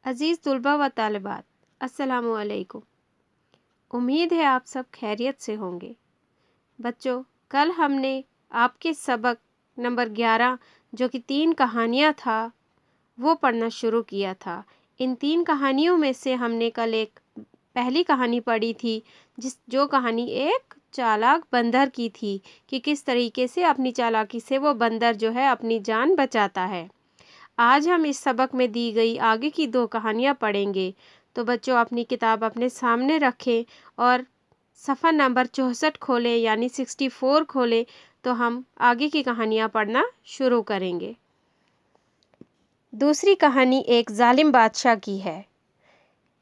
अज़ीज़ तलबा व तालिबात, अस्सलामु अलैकुम। उम्मीद है आप सब खैरियत से होंगे। बच्चों, कल हमने आपके सबक नंबर 11 जो कि 3 कहानियाँ था वो पढ़ना शुरू किया था। इन 3 कहानियों में से हमने कल एक पहली कहानी पढ़ी थी जो कहानी एक चालाक बंदर की थी कि किस तरीके से अपनी चालाकी से वो बंदर जो है अपनी जान बचाता है। आज हम इस सबक में दी गई आगे की 2 कहानियाँ पढ़ेंगे। तो बच्चों अपनी किताब अपने सामने रखें और सफ़ा नंबर 64 खोलें यानी 64 खोलें तो हम आगे की कहानियाँ पढ़ना शुरू करेंगे। दूसरी कहानी एक जालिम बादशाह की है।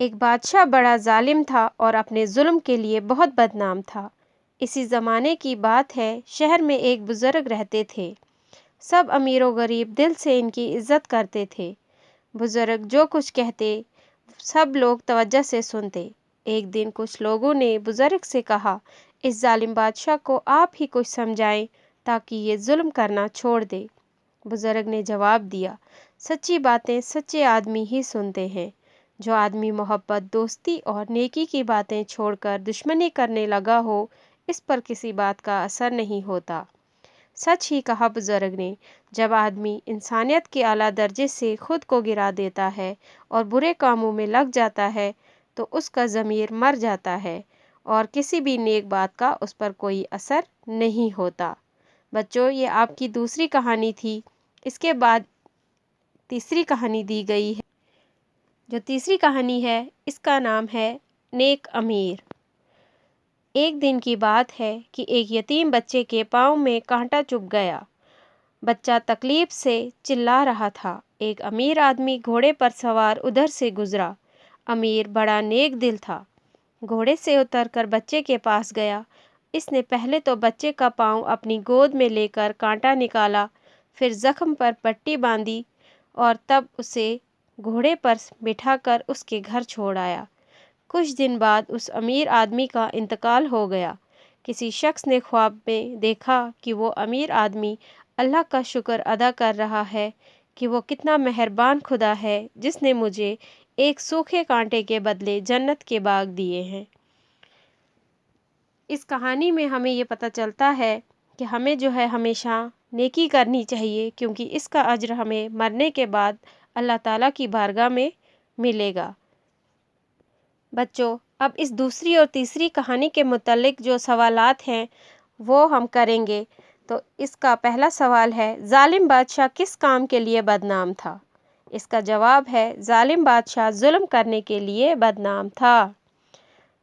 एक बादशाह बड़ा जालिम था और अपने जुल्म के लिए बहुत बदनाम था। इसी ज़माने की बात है, शहर में एक बुज़ुर्ग रहते थे। सब अमीर व गरीब दिल से इनकी इज़्ज़त करते थे। बुज़ुर्ग जो कुछ कहते सब लोग तवज्जो से सुनते। एक दिन कुछ लोगों ने बुज़ुर्ग से कहा, इस जालिम बादशाह को आप ही कुछ समझाएं ताकि ये जुल्म करना छोड़ दे। बुज़ुर्ग ने जवाब दिया, सच्ची बातें सच्चे आदमी ही सुनते हैं। जो आदमी मोहब्बत, दोस्ती और नेकी की बातें छोड़कर दुश्मनी करने लगा हो, इस पर किसी बात का असर नहीं होता। सच ही कहा बुज़ुर्ग ने। जब आदमी इंसानियत के आला दर्जे से ख़ुद को गिरा देता है और बुरे कामों में लग जाता है तो उसका ज़मीर मर जाता है और किसी भी नेक बात का उस पर कोई असर नहीं होता। बच्चों, ये आपकी दूसरी कहानी थी। इसके बाद तीसरी कहानी दी गई है। जो तीसरी कहानी है इसका नाम है नेक अमीर। एक दिन की बात है कि एक यतीम बच्चे के पाँव में कांटा चुभ गया। बच्चा तकलीफ से चिल्ला रहा था। एक अमीर आदमी घोड़े पर सवार उधर से गुजरा। अमीर बड़ा नेक दिल था। घोड़े से उतरकर बच्चे के पास गया। इसने पहले तो बच्चे का पाँव अपनी गोद में लेकर कांटा निकाला, फिर ज़ख्म पर पट्टी बांधी और तब उसे घोड़े पर बिठाकर उसके घर छोड़ आया। कुछ दिन बाद उस अमीर आदमी का इंतकाल हो गया। किसी शख्स ने ख्वाब में देखा कि वो अमीर आदमी अल्लाह का शुक्र अदा कर रहा है कि वो कितना मेहरबान खुदा है जिसने मुझे एक सूखे कांटे के बदले जन्नत के बाग दिए हैं। इस कहानी में हमें ये पता चलता है कि हमें जो है हमेशा नेकी करनी चाहिए, क्योंकि इसका अज्र हमें मरने के बाद अल्लाह ताला की बारगाह में मिलेगा। बच्चों, अब इस दूसरी और तीसरी कहानी के मुतालिक जो सवालात हैं वो हम करेंगे। तो इसका पहला सवाल है, जालिम बादशाह किस काम के लिए बदनाम था? इसका जवाब है, जालिम बादशाह जुल्म करने के लिए बदनाम था।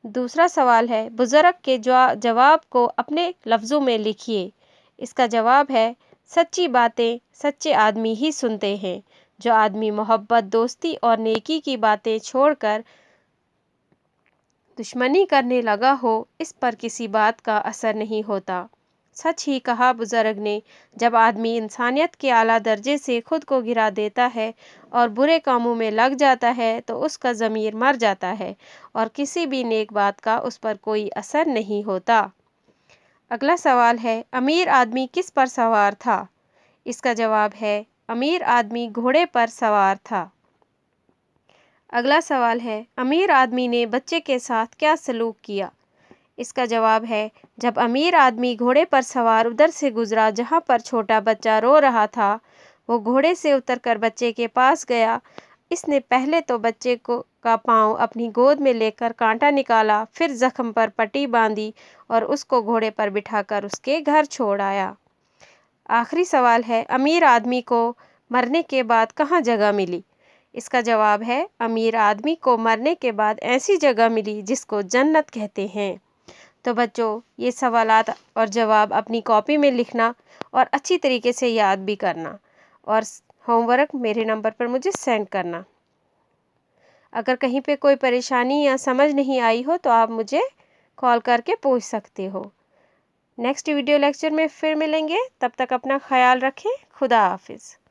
दूसरा सवाल है, बुज़ुर्ग के जवाब को अपने लफ्ज़ों में लिखिए। इसका जवाब है, सच्ची बातें सच्चे आदमी ही सुनते हैं। जो आदमी मोहब्बत, दोस्ती और नेकी की बातें छोड़कर दुश्मनी करने लगा हो, इस पर किसी बात का असर नहीं होता। सच ही कहा बुज़ुर्ग ने। जब आदमी इंसानियत के आला दर्जे से ख़ुद को गिरा देता है और बुरे कामों में लग जाता है तो उसका ज़मीर मर जाता है और किसी भी नेक बात का उस पर कोई असर नहीं होता। अगला सवाल है, अमीर आदमी किस पर सवार था? इसका जवाब है, अमीर आदमी घोड़े पर सवार था। अगला सवाल है, अमीर आदमी ने बच्चे के साथ क्या सलूक किया? इसका जवाब है, जब अमीर आदमी घोड़े पर सवार उधर से गुजरा जहाँ पर छोटा बच्चा रो रहा था, वो घोड़े से उतरकर बच्चे के पास गया। इसने पहले तो बच्चे का पाँव अपनी गोद में लेकर कांटा निकाला, फिर ज़ख्म पर पट्टी बांधी और उसको घोड़े पर बिठाकर उसके घर छोड़ आया। आखिरी सवाल है, अमीर आदमी को मरने के बाद कहाँ जगह मिली? इसका जवाब है, अमीर आदमी को मरने के बाद ऐसी जगह मिली जिसको जन्नत कहते हैं। तो बच्चों, ये सवालात और जवाब अपनी कॉपी में लिखना और अच्छी तरीके से याद भी करना और होमवर्क मेरे नंबर पर मुझे सेंड करना। अगर कहीं पे कोई परेशानी या समझ नहीं आई हो तो आप मुझे कॉल करके पूछ सकते हो। नेक्स्ट वीडियो लेक्चर में फिर मिलेंगे। तब तक अपना ख्याल रखें। खुदा हाफिज़।